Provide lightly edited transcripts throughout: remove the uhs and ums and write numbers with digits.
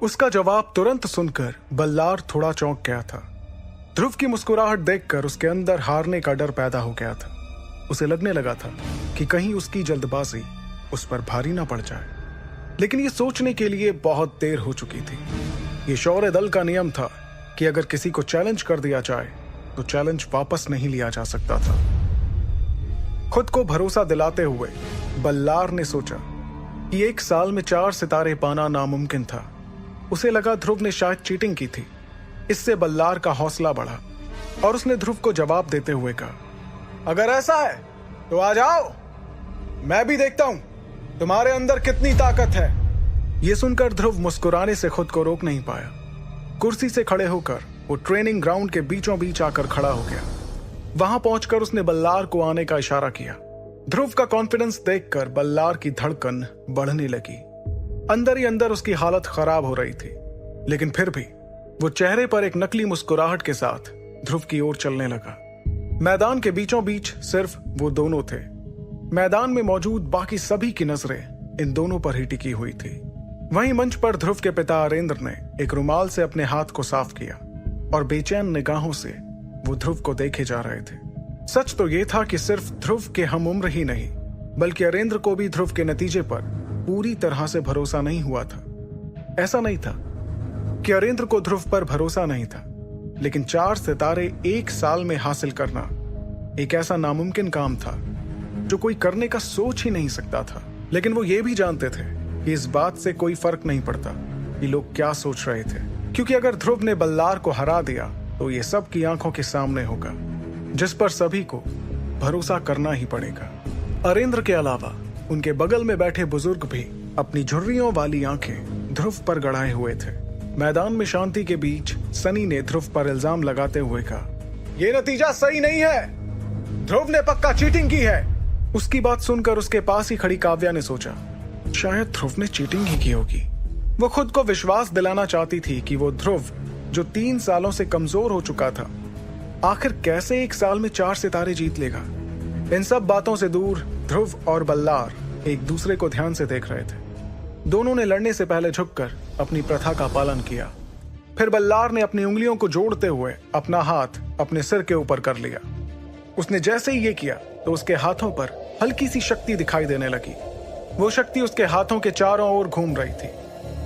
उसका जवाब तुरंत सुनकर बल्लार थोड़ा चौंक गया था। ध्रुव की मुस्कुराहट देखकर उसके अंदर हारने का डर पैदा हो गया था। उसे लगने लगा था कि कहीं उसकी जल्दबाजी उस पर भारी ना पड़ जाए, लेकिन ये सोचने के लिए बहुत देर हो चुकी थी। ये शौर्य दल का नियम था कि अगर किसी को चैलेंज कर दिया जाए तो चैलेंज वापस नहीं लिया जा सकता था। खुद को भरोसा दिलाते हुए बल्लार ने सोचा कि 1 साल में 4 सितारे पाना नामुमकिन था। उसे लगा ध्रुव ने शायद चीटिंग की थी। इससे बल्लार का हौसला बढ़ा और उसने ध्रुव को जवाब देते हुए कहा, अगर ऐसा है तो आ जाओ, मैं भी देखता हूं तुम्हारे अंदर कितनी ताकत है। यह सुनकर ध्रुव मुस्कुराने से खुद को रोक नहीं पाया। कुर्सी से खड़े होकर वो ट्रेनिंग ग्राउंड के बीचों बीच आकर खड़ा हो गया। वहां पहुंचकर उसने बल्लार को आने का इशारा किया। ध्रुव का कॉन्फिडेंस देखकर बल्लार की धड़कन बढ़ने लगी। अंदर ही अंदर उसकी हालत खराब हो रही थी, लेकिन फिर भी वो चेहरे पर एक नकली मुस्कुराहट के साथ ध्रुव की ओर चलने लगा। मैदान के बीचों बीच सिर्फ वो दोनों थे। मैदान में मौजूद बाकी सभी की नजरें इन दोनों पर ही टिकी हुई थी। वहीं मंच पर ध्रुव के पिता अरेंद्र ने एक रुमाल से अपने हाथ को साफ किया और बेचैन निगाहों से वो ध्रुव को देखे जा रहे थे। सच तो ये था कि सिर्फ ध्रुव के हम उम्र ही नहीं, बल्कि अरेंद्र को भी ध्रुव के नतीजे पर पूरी तरह से भरोसा नहीं हुआ था। ऐसा नहीं था कि अरेंद्र को ध्रुव पर भरोसा नहीं था, लेकिन 4 सितारे 1 साल में हासिल करना एक ऐसा नामुमकिन काम था जो कोई करने का सोच ही नहीं सकता था। लेकिन वो ये भी जानते थे कि इस बात से कोई फर्क नहीं पड़ता कि लोग क्या सोच रहे थे, क्योंकि अगर ध्रुव ने बल्लार को हरा दिया तो ये सब की आंखों के सामने होगा, जिस पर सभी को भरोसा करना ही पड़ेगा। अरेंद्र के अलावा उनके बगल में बैठे बुजुर्ग भी अपनी झुर्रियों वाली आंखें ध्रुव पर गड़ाए हुए थे। मैदान में शांति के बीच सनी ने ध्रुव पर इल्जाम लगाते हुए कहा, यह नतीजा सही नहीं है, ध्रुव ने पक्का चीटिंग की है। उसकी बात सुनकर उसके पास ही खड़ी काव्या ने सोचा, शायद ध्रुव ने चीटिंग ही की होगी। वो खुद को विश्वास दिलाना चाहती थी कि वो ध्रुव जो 3 सालों से कमजोर हो चुका था, आखिर कैसे 1 साल में 4 सितारे जीत लेगा। इन सब बातों से दूर ध्रुव और बल्लार एक दूसरे को ध्यान से देख रहे थे। दोनों ने लड़ने से पहले झुककर अपनी प्रथा का पालन किया। फिर बल्लार ने अपनी उंगलियों को जोड़ते हुए अपना हाथ अपने सिर के ऊपर कर लिया। उसने जैसे ही ये किया तो उसके हाथों पर हल्की सी शक्ति दिखाई देने लगी। वो शक्ति उसके हाथों के चारों ओर घूम रही थी।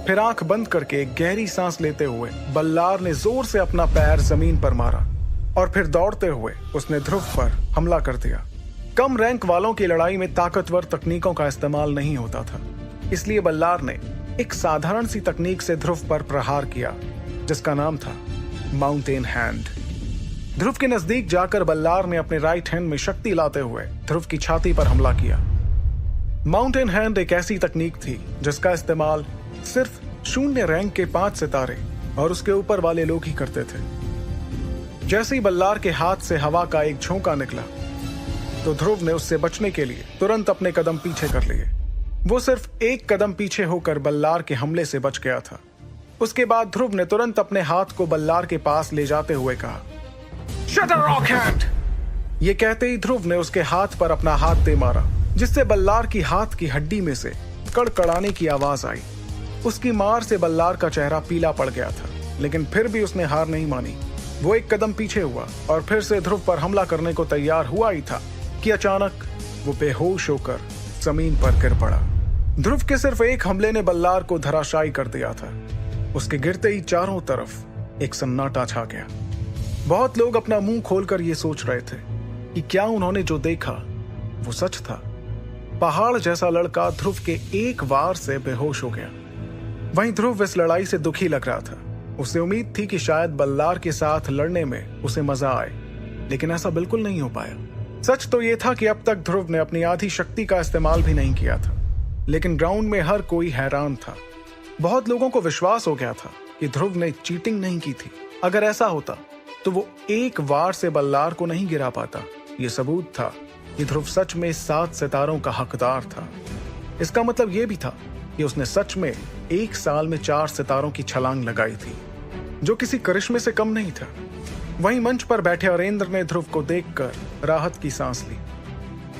फिर आंख बंद करके एक गहरी सांस लेते हुए बल्लार ने जोर से अपना पैर जमीन पर मारा और फिर दौड़ते हुए उसने ध्रुव पर हमला कर दिया। कम रैंक वालों की लड़ाई में ताकतवर तकनीकों का इस्तेमाल नहीं होता था, इसलिए बल्लार ने एक साधारण सी तकनीक से ध्रुव पर प्रहार किया, जिसका नाम था माउंटेन हैंड। ध्रुव के नजदीक जाकर बल्लार ने अपने राइट हैंड में शक्ति लाते हुए ध्रुव की छाती पर हमला किया। माउंटेन हैंड एक ऐसी तकनीक थी जिसका इस्तेमाल सिर्फ 0 रैंक के 5 सितारे और उसके ऊपर वाले लोग ही करते थे। जैसे ही बल्लार के हाथ से हवा का एक झोंका निकला तो ध्रुव ने उससे बचने के लिए तुरंत अपने कदम पीछे कर लिए। वो सिर्फ 1 कदम पीछे होकर बल्लार के हमले से बच गया था। उसके बाद ध्रुव ने तुरंत अपने हाथ को बल्लार के पास ले जाते हुए कहा, शट अप रॉक हैंड। ये कहते ही ध्रुव ने उसके हाथ पर अपना हाथ दे मारा, जिससे बल्लार की हाथ की हड्डी में से कड़कड़ाने की आवाज आई। उसकी मार से बल्लार का चेहरा पीला पड़ गया था, लेकिन फिर भी उसने हार नहीं मानी। वो 1 कदम पीछे हुआ और फिर से ध्रुव पर हमला करने को तैयार हुआ ही था कि अचानक वो बेहोश होकर जमीन पर गिर पड़ा। ध्रुव के सिर्फ एक हमले ने बल्लार को धराशायी कर दिया था। उसके गिरते ही चारों तरफ एक सन्नाटा छा गया। बहुत लोग अपना मुंह खोलकर ये सोच रहे थे कि क्या उन्होंने जो देखा वो सच था। पहाड़ जैसा लड़का ध्रुव के एक वार से बेहोश हो गया। वहीं ध्रुव इस लड़ाई से दुखी लग रहा था। उसे उम्मीद थी कि शायद बल्लार के साथ लड़ने में उसे मजा आए, लेकिन ऐसा बिल्कुल नहीं हो पाया। सच तो यह था कि अब तक ध्रुव ने अपनी आधी शक्ति का इस्तेमाल भी नहीं किया था, लेकिन ग्राउंड में हर कोई हैरान था। बहुत लोगों को विश्वास हो गया था कि ध्रुव ने चीटिंग नहीं की थी। अगर ऐसा होता तो वो एक वार से बल्लार को नहीं गिरा पाता। ये सबूत था कि ध्रुव सच में 7 सितारों का हकदार था। इसका मतलब यह भी था कि उसने सच में 1 साल में 4 सितारों की छलांग लगाई थी, जो किसी करिश्मे से कम नहीं था। वहीं मंच पर बैठे अरेंद्र ने ध्रुव को देखकर राहत की सांस ली।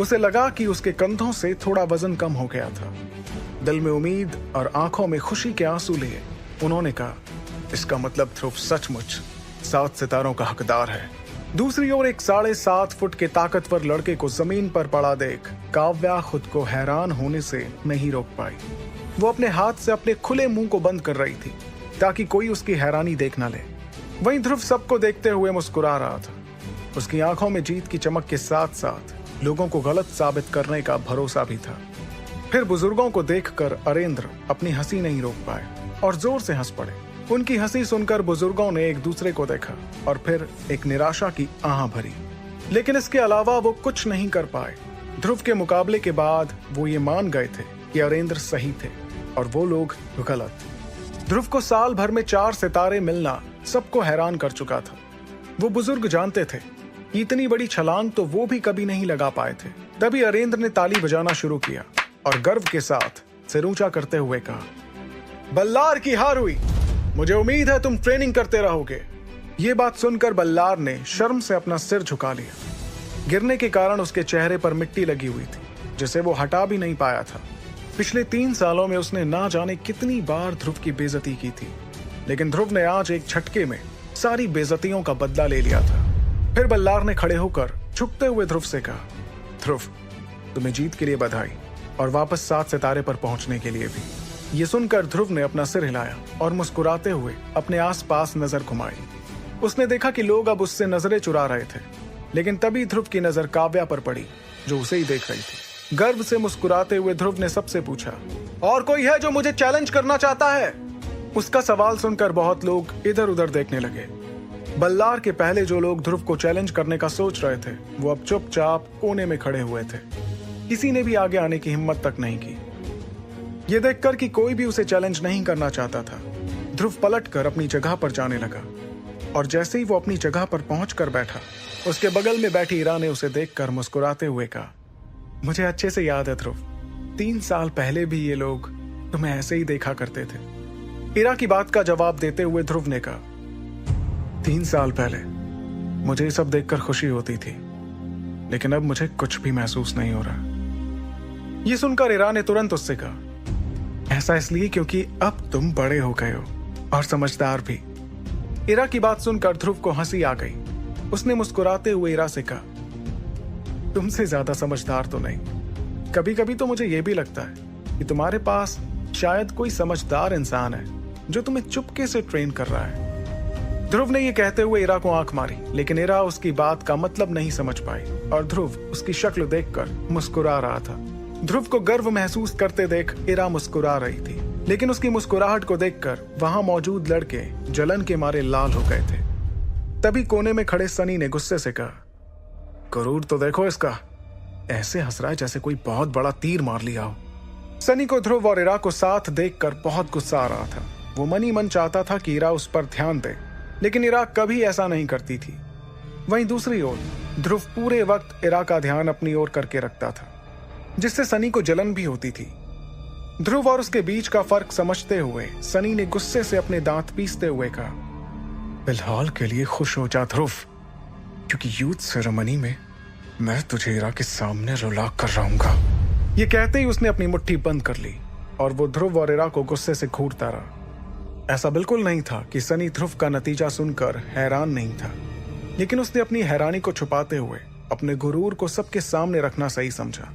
उसे लगा कि उसके कंधों से थोड़ा वजन कम हो गया था। दिल में उम्मीद और आंखों में खुशी के आंसू लिए उन्होंने कहा, इसका मतलब ध्रुव सचमुच 7 सितारों का हकदार है। दूसरी ओर एक 7.5 फुट के ताकतवर लड़के को जमीन पर पड़ा देख काव्या खुद को हैरान होने से नहीं रोक पाई। वो अपने हाथ से अपने खुले मुंह को बंद कर रही थी ताकि कोई उसकी हैरानी देख न ले। वहीं ध्रुव सबको देखते हुए मुस्कुरा रहा था। उसकी आंखों में जीत की चमक के साथ साथ लोगों को गलत साबित करने का भरोसा भी था। फिर बुजुर्गों को देखकर अरेंद्र अपनी हंसी नहीं रोक पाए और जोर से हंस पड़े। उनकी हंसी सुनकर बुजुर्गों ने एक दूसरे को देखा और फिर एक निराशा की आह भरी। लेकिन इसके अलावा वो कुछ नहीं कर पाए। ध्रुव के मुकाबले के बाद वो ये मान गए थे कि अरेंद्र सही थे और वो लोग गलत। ध्रुव को साल भर में 4 सितारे मिलना सबको हैरान कर चुका था। वो बुजुर्ग जानते थे कि इतनी बड़ी छलांग तो वो भी कभी नहीं लगा पाए थे। तभी अरेंद्र ने ताली बजाना शुरू किया और गर्व के साथ सिर ऊंचा करते हुए कहा, बल्लार की हार हुई। मुझे उम्मीद है तुम ट्रेनिंग करते रहोगे। ये बात सुनकर बल्लार ने शर्म से अपना सिर झुका लिया। गिरने के कारण उसके चेहरे पर मिट्टी लगी हुई थी जिसे वो हटा भी नहीं पाया था। पिछले 3 सालों में उसने ना जाने कितनी बार ध्रुव की बेइज्जती की थी, लेकिन ध्रुव ने आज एक झटके में सारी बेइज्जतियों का बदला ले लिया था। फिर बल्लार ने खड़े होकर झुकते हुए ध्रुव से कहा, ध्रुव, तुम्हें जीत के लिए बधाई और वापस 7 सितारे पर पहुंचने के लिए भी। ये सुनकर ध्रुव ने अपना सिर हिलाया और मुस्कुराते हुए अपने आसपास नजर घुमाई। उसने देखा कि लोग अब उससे नजरें चुरा रहे थे, लेकिन तभी ध्रुव की नजर काव्या पर पड़ी जो उसे ही देख रही थी। गर्व से मुस्कुराते हुए ध्रुव ने सबसे पूछा, और कोई है जो मुझे चैलेंज करना चाहता है? उसका सवाल सुनकर बहुत लोग इधर उधर देखने लगे। बल्लार के पहले जो लोग ध्रुव को चैलेंज करने का सोच रहे थे वो अब चुपचाप कोने में खड़े हुए थे। किसी ने भी आगे आने की हिम्मत तक नहीं की। ये देखकर कि कोई भी उसे चैलेंज नहीं करना चाहता था, ध्रुव पलटकर अपनी जगह पर जाने लगा और जैसे ही वो अपनी जगह पर पहुंचकर बैठा, उसके बगल में बैठी इरा ने उसे देखकर मुस्कुराते हुए कहा, मुझे अच्छे से याद है ध्रुव, 3 साल पहले भी ये लोग तुम्हें ऐसे ही देखा करते थे। इरा की बात का जवाब देते हुए ध्रुव ने कहा, 3 साल पहले मुझे ये सब देखकर खुशी होती थी, लेकिन अब मुझे कुछ भी महसूस नहीं हो रहा। ये सुनकर इरा ने तुरंत उससे कहा, ऐसा इसलिए क्योंकि अब तुम बड़े हो गए हो और समझदार भी। इरा की बात सुनकर ध्रुव को हंसी आ गई। उसने मुस्कुराते हुए इरा से कहा, तुमसे ज्यादा समझदार तो नहीं। कभी कभी तो मुझे यह भी लगता है कि तुम्हारे पास शायद कोई समझदार इंसान है जो तुम्हें चुपके से ट्रेन कर रहा है। ध्रुव ने यह कहते हुए इरा को आंख मारी, लेकिन इरा उसकी बात का मतलब नहीं समझ पाई और ध्रुव उसकी शक्ल देखकर मुस्कुरा रहा था। ध्रुव को गर्व महसूस करते देख इरा मुस्कुरा रही थी, लेकिन उसकी मुस्कुराहट को देखकर वहां मौजूद लड़के जलन के मारे लाल हो गए थे। तभी कोने में खड़े सनी ने गुस्से से कहा, गुरूर तो देखो इसका, ऐसे हंस रहा है जैसे कोई बहुत बड़ा तीर मार लिया हो। सनी को ध्रुव और इरा को साथ देखकर बहुत गुस्सा आ रहा था। वो मन ही मन चाहता था कि इरा उस पर ध्यान दे, लेकिन इरा कभी ऐसा नहीं करती थी। वहीं दूसरी ओर ध्रुव पूरे वक्त इरा का ध्यान अपनी ओर करके रखता था, जिससे सनी को जलन भी होती थी। ध्रुव और उसके बीच का फर्क समझते हुए सनी ने गुस्से से अपने दांत पीसते हुए कहा, फिलहाल के लिए खुश हो जा ध्रुव, क्योंकि यूथ सेरेमनी में मैं तुझे इरा के सामने रुला कर रहूंगा। ये कहते ही उसने अपनी मुट्ठी बंद कर ली और वो ध्रुव और इरा को गुस्से से घूरता रहा। ऐसा बिल्कुल नहीं था कि सनी ध्रुव का नतीजा सुनकर हैरान नहीं था, लेकिन उसने अपनी हैरानी को छुपाते हुए अपने गुरूर को सबके सामने रखना सही समझा।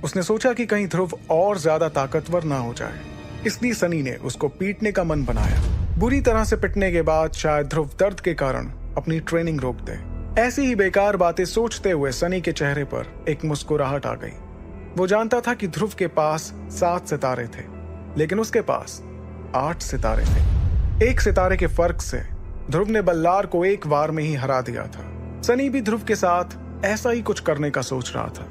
उसने सोचा कि कहीं ध्रुव और ज्यादा ताकतवर ना हो जाए, इसलिए सनी ने उसको पीटने का मन बनाया। बुरी तरह से पिटने के बाद शायद ध्रुव दर्द के कारण अपनी ट्रेनिंग रोक दे। ऐसी ही बेकार बातें सोचते हुए सनी के चेहरे पर एक मुस्कुराहट आ गई। वो जानता था कि ध्रुव के पास 7 सितारे थे, लेकिन उसके पास 8 सितारे थे। 1 सितारे के फर्क से ध्रुव ने बल्लार को एक बार में ही हरा दिया था। सनी भी ध्रुव के साथ ऐसा ही कुछ करने का सोच रहा था।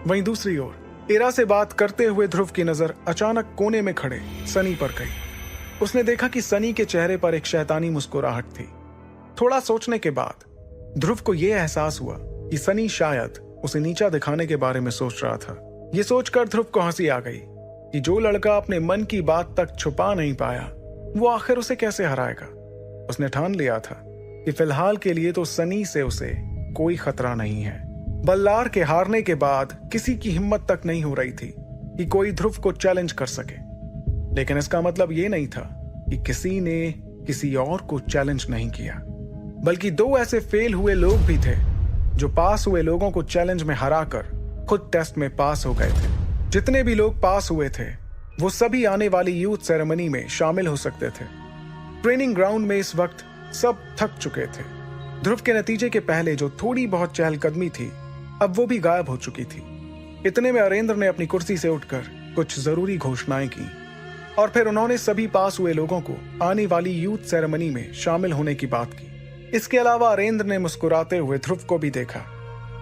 वहीं दूसरी ओर इरा से बात करते हुए ध्रुव की नजर अचानक कोने में खड़े सनी पर गई। उसने देखा कि सनी के चेहरे पर एक शैतानी मुस्कुराहट थी। थोड़ा सोचने के बाद ध्रुव को यह एहसास हुआ कि सनी शायद उसे नीचा दिखाने के बारे में सोच रहा था। यह सोचकर ध्रुव को हंसी आ गई कि जो लड़का अपने मन की बात तक छुपा नहीं पाया, वो आखिर उसे कैसे हराएगा। उसने ठान लिया था कि फिलहाल के लिए तो सनी से उसे कोई खतरा नहीं है। बल्लार के हारने के बाद किसी की हिम्मत तक नहीं हो रही थी कि कोई ध्रुव को चैलेंज कर सके, लेकिन इसका मतलब ये नहीं था कि किसी ने किसी और को चैलेंज नहीं किया, बल्कि दो ऐसे फेल हुए लोग भी थे जो पास हुए लोगों को चैलेंज में हराकर खुद टेस्ट में पास हो गए थे। जितने भी लोग पास हुए थे वो सभी आने वाली यूथ सेरेमनी में शामिल हो सकते थे। ट्रेनिंग ग्राउंड में इस वक्त सब थक चुके थे। ध्रुव के नतीजे के पहले जो थोड़ी बहुत चहलकदमी थी अब वो भी गायब हो चुकी थी। इतने में अरेंद्र ने अपनी कुर्सी से उठकर कुछ जरूरी घोषणाएं की और फिर उन्होंने सभी पास हुए लोगों को आने वाली यूथ सेरेमनी में शामिल होने की बात की। इसके अलावा अरेंद्र ने मुस्कुराते हुए ध्रुव को भी देखा।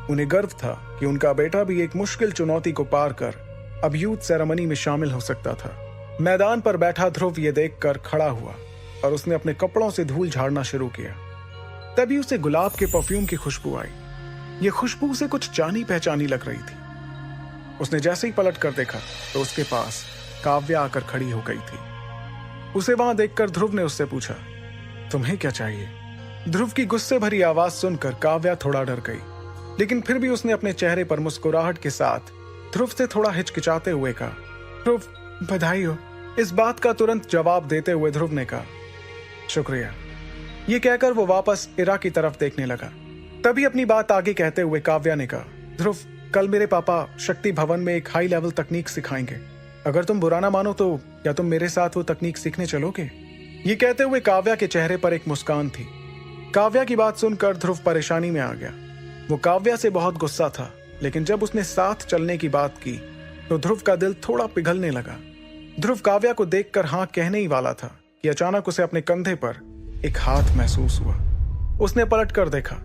उन्हें गर्व था कि उनका बेटा भी एक मुश्किल चुनौती को पार कर अब यूथ सेरेमनी में शामिल हो सकता था। मैदान पर बैठा ध्रुव ये देखकर खड़ा हुआ और उसने अपने कपड़ों से धूल झाड़ना शुरू किया। तभी उसे गुलाब के परफ्यूम की खुशबू आई। ये खुशबू उसे कुछ जानी पहचानी लग रही थी। उसने जैसे ही पलट कर देखा तो उसके पास काव्या आकर खड़ी हो गई थी। उसे वहां देखकर ध्रुव ने उससे पूछा, तुम्हें क्या चाहिए? ध्रुव की गुस्से भरी आवाज सुनकर काव्या थोड़ा डर गई, लेकिन फिर भी उसने अपने चेहरे पर मुस्कुराहट के साथ ध्रुव से थोड़ा हिचकिचाते हुए कहा, ध्रुव बधाई हो। इस बात का तुरंत जवाब देते हुए ध्रुव ने कहा, शुक्रिया। ये कहकर वो वापस इरा की तरफ देखने लगा। तभी अपनी बात आगे कहते हुए काव्या ने कहा, ध्रुव कल मेरे पापा शक्ति भवन में एक हाई लेवल तकनीक सिखाएंगे। अगर तुम बुरा ना मानो तो क्या तुम मेरे साथ वो तकनीक सीखने चलोगे? ये कहते हुए काव्या के चेहरे पर एक मुस्कान थी। काव्या की बात सुनकर ध्रुव परेशानी में आ गया। वो काव्या से बहुत गुस्सा था, लेकिन जब उसने साथ चलने की बात की तो ध्रुव का दिल थोड़ा पिघलने लगा। ध्रुव काव्या को देखकर हाँ कहने ही वाला था कि अचानक उसे अपने कंधे पर एक हाथ महसूस हुआ। उसने पलट कर देखा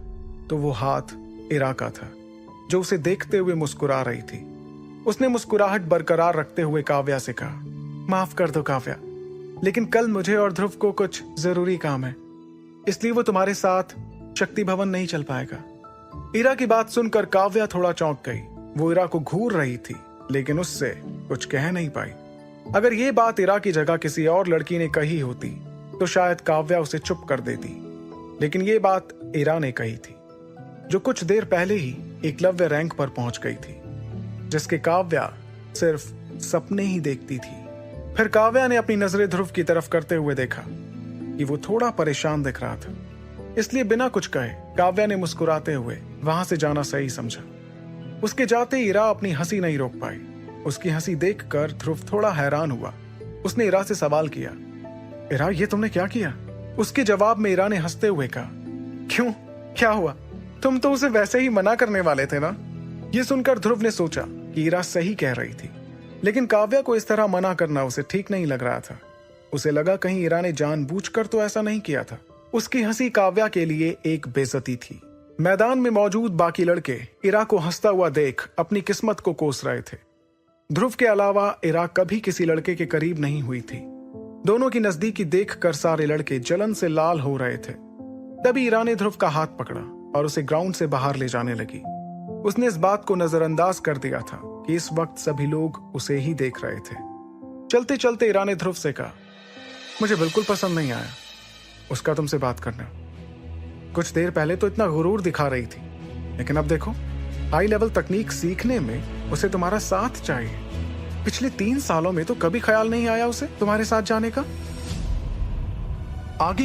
तो वो हाथ इरा का था, जो उसे देखते हुए मुस्कुरा रही थी। उसने मुस्कुराहट बरकरार रखते हुए काव्या से कहा, माफ कर दो काव्या, लेकिन कल मुझे और ध्रुव को कुछ जरूरी काम है, इसलिए वो तुम्हारे साथ शक्ति भवन नहीं चल पाएगा। इरा की बात सुनकर काव्या थोड़ा चौंक गई। वो इरा को घूर रही थी, लेकिन उससे कुछ कह नहीं पाई। अगर ये बात इरा की जगह किसी और लड़की ने कही होती तो शायद काव्या उसे चुप कर देती, लेकिन ये बात इरा ने कही थी, जो कुछ देर पहले ही एकलव्य रैंक पर पहुंच गई थी, जिसके काव्या सिर्फ सपने ही देखती थी। फिर काव्या ने अपनी नजरें ध्रुव की तरफ करते हुए देखा कि वो थोड़ा परेशान दिख रहा था, इसलिए बिना कुछ कहे काव्या ने मुस्कुराते हुए वहां से जाना सही समझा। उसके जाते इरा अपनी हंसी नहीं रोक पाई। उसकी हंसी देखकर ध्रुव थोड़ा हैरान हुआ। उसने इरा से सवाल किया, इरा ये तुमने क्या किया? उसके जवाब में इरा ने हंसते हुए कहा, क्यों, क्या हुआ? तुम तो उसे वैसे ही मना करने वाले थे ना। ये सुनकर ध्रुव ने सोचा कि इरा सही कह रही थी, लेकिन काव्या को इस तरह मना करना उसे ठीक नहीं लग रहा था। उसे लगा कहीं इरा ने जानबूझकर तो ऐसा नहीं किया था। उसकी हंसी काव्या के लिए एक बेइज्जती थी। मैदान में मौजूद बाकी लड़के इरा को हंसता हुआ देख अपनी किस्मत को कोस रहे थे। ध्रुव के अलावा इरा कभी किसी लड़के के करीब नहीं हुई थी। दोनों की नजदीकी देखकर सारे लड़के जलन से लाल हो रहे थे। तभी इरा ने ध्रुव का हाथ पकड़ा और उसे ग्राउंड से बाहर ले जाने लगी। उसने इस बात को नजरअंदाज कर दिया था कि इस वक्त सभी लोग उसे ही देख रहे थे। चलते चलते इरा ने ध्रुव से कहा, मुझे बिल्कुल पसंद नहीं आया उसका तुमसे बात करना। कुछ देर पहले तो इतना गुरूर दिखा रही थी, लेकिन अब देखो हाई लेवल तकनीक सीखने में उसे तुम्हारा साथ चाहिए। पिछले 3 सालों में तो कभी ख्याल नहीं आया उसे तुम्हारे साथ जाने का। आगे